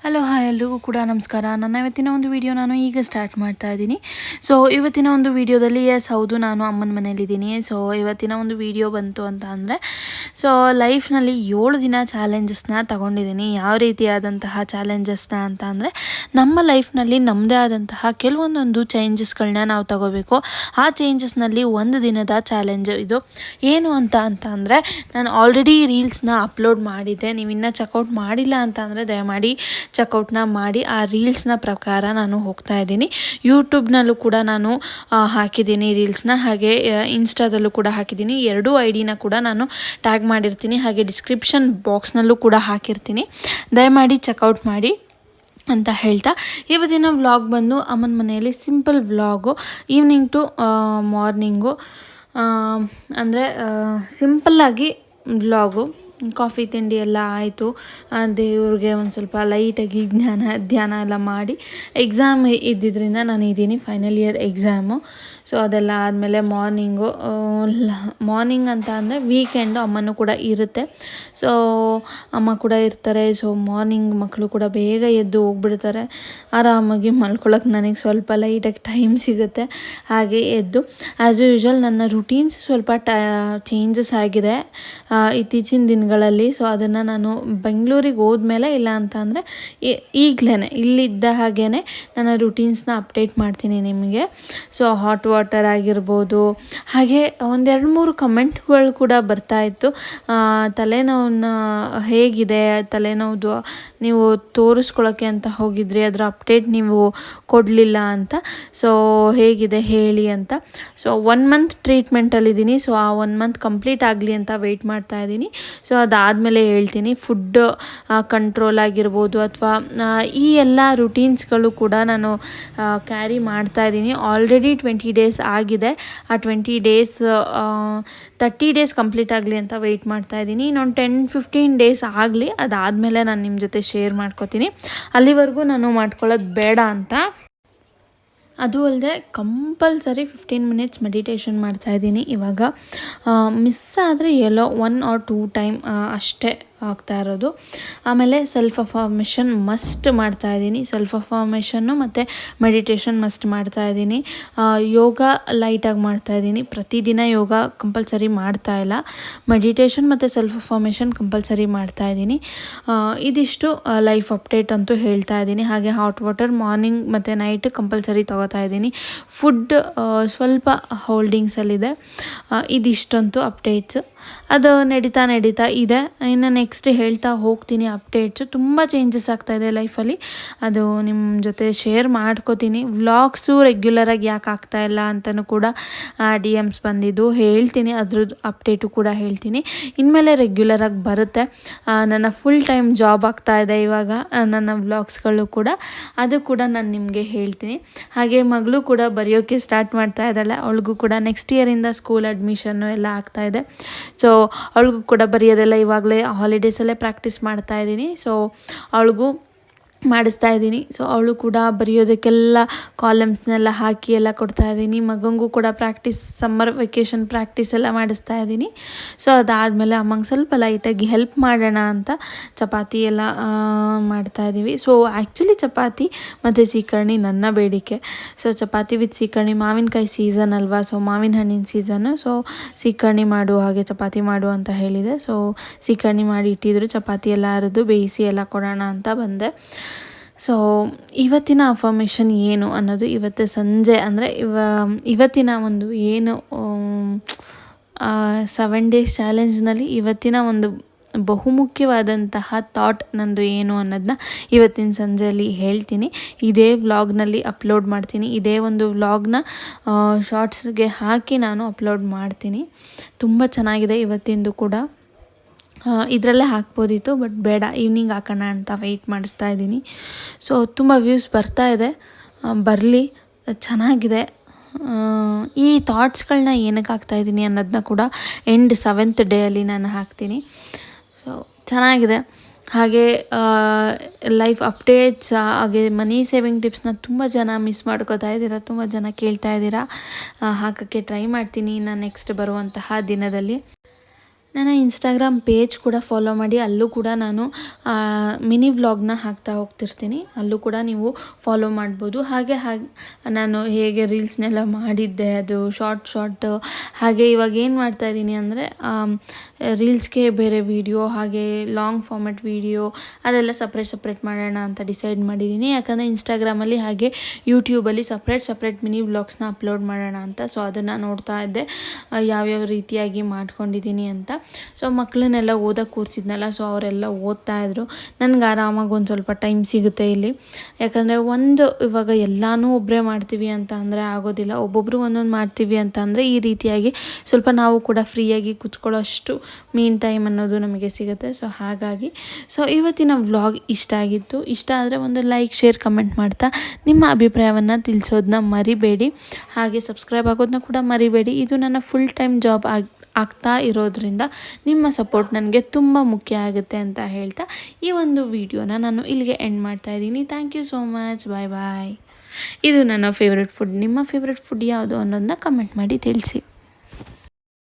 Hello hi ಎಲ್ರಿಗೂ ಕೂಡ ನಮಸ್ಕಾರ. ನನ್ನ ಇವತ್ತಿನ ಒಂದು ವಿಡಿಯೋ ನಾನು ಈಗ ಸ್ಟಾರ್ಟ್ ಮಾಡ್ತಾ ಇದ್ದೀನಿ. ಸೊ ಇವತ್ತಿನ ಒಂದು ವಿಡಿಯೋದಲ್ಲಿ ಹೌದು, ನಾನು ಅಮ್ಮನ ಮನೇಲಿದ್ದೀನಿ. ಸೊ ಇವತ್ತಿನ ಒಂದು ವಿಡಿಯೋ ಬಂತು ಅಂತ ಅಂದರೆ, ಸೊ ಲೈಫ್ನಲ್ಲಿ 7 ದಿನ ಚಾಲೆಂಜಸ್ನ ತಗೊಂಡಿದ್ದೀನಿ. ಯಾವ ರೀತಿಯಾದಂತಹ ಚಾಲೆಂಜಸ್ನ ಅಂತ ಅಂದರೆ, ನಮ್ಮ ಲೈಫ್ನಲ್ಲಿ ನಮ್ಮದೇ ಆದಂತಹ ಕೆಲವೊಂದೊಂದು ಚೇಂಜಸ್ಗಳನ್ನ ನಾವು ತಗೋಬೇಕು. ಆ ಚೇಂಜಸ್ನಲ್ಲಿ ಒಂದು ದಿನದ ಚಾಲೆಂಜ್ ಇದು. ಏನು ಅಂತ ಅಂದರೆ, ನಾನು ಆಲ್ರೆಡಿ ರೀಲ್ಸ್ನ ಅಪ್ಲೋಡ್ ಮಾಡಿದ್ದೆ. ನೀವಿನ್ನೂ ಚೆಕ್ಔಟ್ ಮಾಡಿಲ್ಲ ಅಂತ ಅಂದರೆ ದಯಮಾಡಿ ಚೆಕ್ಔಟ್ನ ಮಾಡಿ. ಆ ರೀಲ್ಸ್ನ ಪ್ರಕಾರ ನಾನು ಹೋಗ್ತಾ ಇದ್ದೀನಿ. ಯೂಟ್ಯೂಬ್ನಲ್ಲೂ ಕೂಡ ನಾನು ಹಾಕಿದ್ದೀನಿ ರೀಲ್ಸ್ನ, ಹಾಗೆ ಇನ್ಸ್ಟಾದಲ್ಲೂ ಕೂಡ ಹಾಕಿದ್ದೀನಿ. ಎರಡೂ ಐಡಿನ ಕೂಡ ನಾನು ಟ್ಯಾಗ್ ಮಾಡಿರ್ತೀನಿ, ಹಾಗೆ ಡಿಸ್ಕ್ರಿಪ್ಷನ್ ಬಾಕ್ಸ್ನಲ್ಲೂ ಕೂಡ ಹಾಕಿರ್ತೀನಿ. ದಯಮಾಡಿ ಚೆಕ್ಔಟ್ ಮಾಡಿ ಅಂತ ಹೇಳ್ತಾ, ಇವತ್ತಿನ ವ್ಲಾಗ್ ಬಂದು ಅಮ್ಮನ ಮನೆಯಲ್ಲಿ simple vlog. Evening to morning ಅಂದರೆ ಸಿಂಪಲ್ಲಾಗಿ ವ್ಲಾಗು. ಕಾಫಿ ತಿಂಡಿ ಎಲ್ಲ ಆಯಿತು. ದೇವ್ರಿಗೆ ಒಂದು ಸ್ವಲ್ಪ ಲೈಟಾಗಿ ಧ್ಯಾನ ಎಲ್ಲ ಮಾಡಿ, ಎಕ್ಸಾಮ್ ಇದ್ದಿದ್ದರಿಂದ ನಾನು ಇದ್ದೀನಿ, ಫೈನಲ್ ಇಯರ್ ಎಕ್ಸಾಮು. ಸೊ ಅದೆಲ್ಲ ಆದಮೇಲೆ ಮಾರ್ನಿಂಗ್ ಅಂತ ಅಂದರೆ ವೀಕೆಂಡು ಅಮ್ಮನೂ ಕೂಡ ಇರುತ್ತೆ. ಸೊ ಅಮ್ಮ ಕೂಡ ಇರ್ತಾರೆ. ಸೊ ಮಾರ್ನಿಂಗ್ ಮಕ್ಕಳು ಕೂಡ ಬೇಗ ಎದ್ದು ಹೋಗ್ಬಿಡ್ತಾರೆ. ಆರಾಮಾಗಿ ಮಲ್ಕೊಳ್ಳೋಕೆ ನನಗೆ ಸ್ವಲ್ಪ ಲೈಟಾಗಿ ಟೈಮ್ ಸಿಗುತ್ತೆ. ಹಾಗೆ ಎದ್ದು ಆ್ಯಸ್ ಯೂಶ್ವಲ್ ನನ್ನ ರುಟೀನ್ಸ್ ಸ್ವಲ್ಪ ಚೇಂಜಸ್ ಆಗಿದೆ ಇತ್ತೀಚಿನ ದಿನಗಳಲ್ಲಿ. ಸೊ ಅದನ್ನು ನಾನು ಬೆಂಗಳೂರಿಗೆ ಹೋದ್ಮೇಲೆ, ಇಲ್ಲ ಅಂತ ಅಂದರೆ ಈಗಲೇ ಇಲ್ಲಿದ್ದ ಹಾಗೇ ನನ್ನ ರುಟೀನ್ಸ್ನ ಅಪ್ಡೇಟ್ ಮಾಡ್ತೀನಿ ನಿಮಗೆ. ಸೊ ಹಾಟ್ ವಾಟರ್ ಆಗಿರ್ಬೋದು, ಹಾಗೆ 1-2-3 ಕಮೆಂಟ್ಗಳು ಕೂಡ ಬರ್ತಾಯಿತ್ತು. ತಲೆನೋವನ್ನ ಹೇಗಿದೆ, ತಲೆನೋವು ನೀವು ತೋರಿಸ್ಕೊಳ್ಳೋಕ್ಕೆ ಅಂತ ಹೋಗಿದ್ರಿ, ಅದರ ಅಪ್ಡೇಟ್ ನೀವು ಕೊಡಲಿಲ್ಲ ಅಂತ. ಸೊ ಹೇಗಿದೆ ಹೇಳಿ ಅಂತ. So 1 month ಟ್ರೀಟ್ಮೆಂಟಲ್ಲಿದ್ದೀನಿ. ಸೊ ಆ 1 ಮಂತ್ ಕಂಪ್ಲೀಟ್ ಆಗಲಿ ಅಂತ ವೆಯ್ಟ್ ಮಾಡ್ತಾ ಇದ್ದೀನಿ. ಸೊ ಅದಾದಮೇಲೆ ಹೇಳ್ತೀನಿ. ಫುಡ್ ಕಂಟ್ರೋಲ್ ಆಗಿರ್ಬೋದು, ಅಥವಾ ಈ ಎಲ್ಲ ರುಟೀನ್ಸ್ಗಳು ಕೂಡ ನಾನು ಕ್ಯಾರಿ ಮಾಡ್ತಾ ಇದ್ದೀನಿ. ಆಲ್ರೆಡಿ 20 ಡೇಸ್ ಆಗಿದೆ. ಆ 20 ಡೇಸ್ 30 ಡೇಸ್ ಕಂಪ್ಲೀಟ್ ಆಗಲಿ ಅಂತ ವೆಯ್ಟ್ ಮಾಡ್ತಾ ಇದ್ದೀನಿ. ಇನ್ನೊಂದು 10-15 ಡೇಸ್ ಆಗಲಿ, ಅದಾದಮೇಲೆ ನಾನು ನಿಮ್ಮ ಜೊತೆ ಶೇರ್ ಮಾಡ್ಕೋತೀನಿ. ಅಲ್ಲಿವರೆಗೂ ನಾನು ಮಾಡ್ಕೊಳ್ಳೋದು ಬೇಡ ಅಂತ. ಅದು ಅಲ್ಲದೆ ಕಂಪಲ್ಸರಿ 15 ಮಿನಿಟ್ಸ್ ಮೆಡಿಟೇಷನ್ ಮಾಡ್ತಾಯಿದ್ದೀನಿ ಇವಾಗ. ಮಿಸ್ ಆದರೆ ಎಲ್ಲೋ 1 or 2 ಟೈಮ್ ಅಷ್ಟೇ ಆಗ್ತಾ ಇರೋದು. ಆಮೇಲೆ ಸೆಲ್ಫ್ ಅಫರ್ಮೇಷನ್ ಮಸ್ಟ್ ಮಾಡ್ತಾಯಿದ್ದೀನಿ. ಸೆಲ್ಫ್ ಅಫರ್ಮೇಷನ್ನು ಮತ್ತು ಮೆಡಿಟೇಷನ್ ಮಸ್ಟ್ ಮಾಡ್ತಾಯಿದ್ದೀನಿ. ಯೋಗ ಲೈಟಾಗಿ ಮಾಡ್ತಾಯಿದ್ದೀನಿ. ಪ್ರತಿದಿನ ಯೋಗ ಕಂಪಲ್ಸರಿ ಮಾಡ್ತಾಯಿಲ್ಲ. ಮೆಡಿಟೇಷನ್ ಮತ್ತು ಸೆಲ್ಫ್ ಅಫರ್ಮೇಷನ್ ಕಂಪಲ್ಸರಿ ಮಾಡ್ತಾಯಿದ್ದೀನಿ. ಇದಿಷ್ಟು ಲೈಫ್ ಅಪ್ಡೇಟ್ ಅಂತೂ ಹೇಳ್ತಾ ಇದ್ದೀನಿ. ಹಾಗೆ ಹಾಟ್ ವಾಟರ್ ಮಾರ್ನಿಂಗ್ ಮತ್ತು ನೈಟ್ ಕಂಪಲ್ಸರಿ ತೊಗೋತಾ ಇದ್ದೀನಿ. ಫುಡ್ ಸ್ವಲ್ಪ ಹೋಲ್ಡಿಂಗ್ಸಲ್ಲಿದೆ. ಇದಿಷ್ಟಂತೂ ಅಪ್ಡೇಟ್ಸು. ಅದು ನಡೀತಾ ಇದೆ. ಇನ್ನು ನೆಕ್ಸ್ಟ್ ಹೇಳ್ತಾ ಹೋಗ್ತೀನಿ ಅಪ್ಡೇಟ್ಸು. ತುಂಬ ಚೇಂಜಸ್ ಆಗ್ತಾಯಿದೆ ಲೈಫಲ್ಲಿ. ಅದು ನಿಮ್ಮ ಜೊತೆ ಶೇರ್ ಮಾಡ್ಕೋತೀನಿ. ವ್ಲಾಗ್ಸು ರೆಗ್ಯುಲರಾಗಿ ಯಾಕೆ ಆಗ್ತಾಯಿಲ್ಲ ಅಂತಲೂ ಕೂಡ DMs ಬಂದಿದ್ದು ಹೇಳ್ತೀನಿ. ಅದ್ರದ್ದು ಅಪ್ಡೇಟು ಕೂಡ ಹೇಳ್ತೀನಿ. ಇನ್ಮೇಲೆ ರೆಗ್ಯುಲರಾಗಿ ಬರುತ್ತೆ. ನನ್ನ ಫುಲ್ ಟೈಮ್ ಜಾಬ್ ಆಗ್ತಾಯಿದೆ ಇವಾಗ ನನ್ನ ವ್ಲಾಗ್ಸ್ಗಳು ಕೂಡ. ಅದು ಕೂಡ ನಾನು ನಿಮಗೆ ಹೇಳ್ತೀನಿ. ಹಾಗೆ ಮಗಳು ಕೂಡ ಬರೆಯೋಕ್ಕೆ ಸ್ಟಾರ್ಟ್ ಮಾಡ್ತಾ ಇದ್ದಾಳೆ. ಅವಳಿಗೂ ಕೂಡ ನೆಕ್ಸ್ಟ್ ಇಯರಿಂದ ಸ್ಕೂಲ್ ಅಡ್ಮಿಷನ್ನು ಎಲ್ಲ ಆಗ್ತಾಯಿದೆ. ಸೊ ಅವಳಿಗೂ ಕೂಡ ಬರೆಯೋದೆಲ್ಲ ಇವಾಗಲೇ ಹಾಲಿಡೇಸಲ್ಲೇ ಪ್ರಾಕ್ಟೀಸ್ ಮಾಡ್ತಾ ಇದ್ದೀನಿ. ಸೊ ಅವಳಿಗೂ ಮಾಡಿಸ್ತಾ ಇದ್ದೀನಿ. ಸೊ ಅವಳು ಕೂಡ ಬರೆಯೋದಕ್ಕೆಲ್ಲ ಕಾಲಮ್ಸ್ನೆಲ್ಲ ಹಾಕಿ ಎಲ್ಲ ಕೊಡ್ತಾ ಇದ್ದೀನಿ. ಮಗನಿಗೂ ಕೂಡ ಸಮ್ಮರ್ ವೆಕೇಷನ್ ಪ್ರಾಕ್ಟೀಸ್ ಎಲ್ಲ ಮಾಡಿಸ್ತಾ ಇದ್ದೀನಿ. ಸೊ ಅದಾದಮೇಲೆ ಅಮ್ಮಂಗೆ ಸ್ವಲ್ಪ ಲೈಟಾಗಿ ಹೆಲ್ಪ್ ಮಾಡೋಣ ಅಂತ ಚಪಾತಿ ಎಲ್ಲ ಮಾಡ್ತಾಯಿದ್ದೀವಿ. ಸೊ ಆ್ಯಕ್ಚುಲಿ ಚಪಾತಿ ಮತ್ತು ಸೀಕರ್ಣಿ ನನ್ನ ಬೇಡಿಕೆ. ಸೊ ಚಪಾತಿ ವಿತ್ ಸೀಕರ್ಣಿ, ಮಾವಿನಕಾಯಿ ಸೀಸನ್ ಅಲ್ವಾ, ಸೊ ಮಾವಿನ ಹಣ್ಣಿನ ಸೀಸನ್ನು. ಸೊ ಸೀಕರ್ಣಿ ಮಾಡು, ಹಾಗೆ ಚಪಾತಿ ಮಾಡು ಅಂತ ಹೇಳಿದೆ. ಸೊ ಸೀಕರ್ಣಿ ಮಾಡಿ ಇಟ್ಟಿದ್ರು. ಚಪಾತಿ ಎಲ್ಲ ಅರೆದು ಬೇಯಿಸಿ ಎಲ್ಲ ಕೊಡೋಣ ಅಂತ ಬಂದೆ. ಸೊ ಇವತ್ತಿನ ಅಫರ್ಮೇಷನ್ ಏನು ಅನ್ನೋದು ಇವತ್ತು ಸಂಜೆ ಅಂದರೆ ಇವತ್ತಿನ ಒಂದು ಏನು 7 ಡೇಸ್ ಚಾಲೆಂಜ್ನಲ್ಲಿ ಇವತ್ತಿನ ಒಂದು ಬಹುಮುಖ್ಯವಾದಂತಹ ಥಾಟ್ ನಂದು ಏನು ಅನ್ನೋದನ್ನ ಇವತ್ತಿನ ಸಂಜೆಯಲ್ಲಿ ಹೇಳ್ತೀನಿ. ಇದೇ ವ್ಲಾಗ್ನಲ್ಲಿ ಅಪ್ಲೋಡ್ ಮಾಡ್ತೀನಿ. ಇದೇ ಒಂದು ವ್ಲಾಗ್ನ ಶಾರ್ಟ್ಸ್ಗೆ ಹಾಕಿ ನಾನು ಅಪ್ಲೋಡ್ ಮಾಡ್ತೀನಿ. ತುಂಬ ಚೆನ್ನಾಗಿದೆ ಇವತ್ತಿಂದು ಕೂಡ. ಇದರಲ್ಲೇ ಹಾಕ್ಬೋದಿತ್ತು, ಬಟ್ ಬೇಡ, ಈವ್ನಿಂಗ್ ಹಾಕೋಣ ಅಂತ ವೆಯ್ಟ್ ಮಾಡಿಸ್ತಾ ಇದ್ದೀನಿ. ಸೊ ತುಂಬ ವ್ಯೂಸ್ ಬರ್ತಾ ಇದೆ, ಬರಲಿ, ಚೆನ್ನಾಗಿದೆ. ಈ ಥಾಟ್ಸ್ಗಳನ್ನ ಏನಕ್ಕೆ ಹಾಕ್ತಾಯಿದ್ದೀನಿ ಅನ್ನೋದನ್ನ ಕೂಡ ಎಂಡ್ 7th ಡೇಯಲ್ಲಿ ನಾನು ಹಾಕ್ತೀನಿ. ಸೊ ಚೆನ್ನಾಗಿದೆ. ಹಾಗೆ ಲೈಫ್ ಅಪ್ಡೇಟ್ಸ್, ಹಾಗೆ ಮನಿ ಸೇವಿಂಗ್ ಟಿಪ್ಸ್ನ ತುಂಬ ಜನ ಮಿಸ್ ಮಾಡ್ಕೋತಾ ಇದ್ದೀರಾ, ತುಂಬ ಜನ ಕೇಳ್ತಾ ಇದ್ದೀರಾ. ಹಾಕೋಕ್ಕೆ ಟ್ರೈ ಮಾಡ್ತೀನಿ ನಾನು ನೆಕ್ಸ್ಟ್ ಬರುವಂತಹ ದಿನದಲ್ಲಿ. ನನ್ನ ಇನ್ಸ್ಟಾಗ್ರಾಮ್ ಪೇಜ್ ಕೂಡ ಫಾಲೋ ಮಾಡಿ. ಅಲ್ಲೂ ಕೂಡ ನಾನು ಮಿನಿ ವ್ಲಾಗ್ನ ಹಾಕ್ತಾ ಹೋಗ್ತಿರ್ತೀನಿ, ಅಲ್ಲೂ ಕೂಡ ನೀವು ಫಾಲೋ ಮಾಡ್ಬೋದು. ಹಾಗೆ ನಾನು ಹೇಗೆ ರೀಲ್ಸ್ನೆಲ್ಲ ಮಾಡಿದ್ದೆ, ಅದು ಶಾರ್ಟ್ ಹಾಗೆ ಇವಾಗ ಏನು ಮಾಡ್ತಾಯಿದ್ದೀನಿ ಅಂದರೆ ರೀಲ್ಸ್ಗೆ ಬೇರೆ ವೀಡಿಯೋ, ಹಾಗೆ ಲಾಂಗ್ ಫಾರ್ಮೆಟ್ ವೀಡಿಯೋ ಅದೆಲ್ಲ ಸಪ್ರೇಟ್ ಮಾಡೋಣ ಅಂತ ಡಿಸೈಡ್ ಮಾಡಿದ್ದೀನಿ. ಯಾಕಂದರೆ ಇನ್ಸ್ಟಾಗ್ರಾಮಲ್ಲಿ ಹಾಗೆ ಯೂಟ್ಯೂಬಲ್ಲಿ ಸಪ್ರೇಟ್ ಮಿನಿ ವ್ಲಾಗ್ಸ್ನ ಅಪ್ಲೋಡ್ ಮಾಡೋಣ ಅಂತ. ಸೊ ಅದನ್ನು ನೋಡ್ತಾ ಇದ್ದೆ ಯಾವ್ಯಾವ ರೀತಿಯಾಗಿ ಮಾಡ್ಕೊಂಡಿದ್ದೀನಿ ಅಂತ. ಸೊ ಮಕ್ಕಳನ್ನೆಲ್ಲ ಓದೋಕ್ಕೆ ಕೂರಿಸಿದ್ನಲ್ಲ, ಸೊ ಅವರೆಲ್ಲ ಓದ್ತಾ ಇದ್ರು. ನನಗೆ ಆರಾಮಾಗಿ ಒಂದು ಸ್ವಲ್ಪ ಟೈಮ್ ಸಿಗುತ್ತೆ ಇಲ್ಲಿ. ಯಾಕಂದರೆ ಇವಾಗ ಎಲ್ಲನೂ ಒಬ್ಬರೇ ಮಾಡ್ತೀವಿ ಅಂತ ಅಂದರೆ ಆಗೋದಿಲ್ಲ. ಒಬ್ಬೊಬ್ಬರು ಒಂದೊಂದು ಮಾಡ್ತೀವಿ ಅಂತ ಅಂದರೆ ಈ ರೀತಿಯಾಗಿ ಸ್ವಲ್ಪ ನಾವು ಕೂಡ ಫ್ರೀಯಾಗಿ ಕೂತ್ಕೊಳ್ಳೋಷ್ಟು ಮೀನ್ ಟೈಮ್ ಅನ್ನೋದು ನಮಗೆ ಸಿಗುತ್ತೆ. ಸೊ ಹಾಗಾಗಿ ಇವತ್ತಿನ ವ್ಲಾಗ್ ಇಷ್ಟ ಆಗಿತ್ತು. ಇಷ್ಟ ಆದರೆ ಒಂದು ಲೈಕ್, ಶೇರ್, ಕಮೆಂಟ್ ಮಾಡ್ತಾ ನಿಮ್ಮ ಅಭಿಪ್ರಾಯವನ್ನು ತಿಳಿಸೋದನ್ನ ಮರಿಬೇಡಿ. ಹಾಗೆ ಸಬ್ಸ್ಕ್ರೈಬ್ ಆಗೋದನ್ನ ಕೂಡ ಮರಿಬೇಡಿ. ಇದು ನನ್ನ ಫುಲ್ ಟೈಮ್ ಜಾಬ್ ಆಗ್ತಾ ಇರೋದ್ರಿಂದ ನಿಮ್ಮ ಸಪೋರ್ಟ್ ನನಗೆ ತುಂಬ ಮುಖ್ಯ ಆಗುತ್ತೆ ಅಂತ ಹೇಳ್ತಾ ಈ ಒಂದು ವಿಡಿಯೋನ ನಾನು ಇಲ್ಲಿಗೆ ಎಂಡ್ ಮಾಡ್ತಾ ಇದ್ದೀನಿ. Thank you so much. Bye. ಇದು ನನ್ನ ಫೇವ್ರೆಟ್ ಫುಡ್. ನಿಮ್ಮ ಫೇವ್ರೆಟ್ ಫುಡ್ ಯಾವುದು ಅನ್ನೋದನ್ನ ಕಮೆಂಟ್ ಮಾಡಿ ತಿಳಿಸಿ.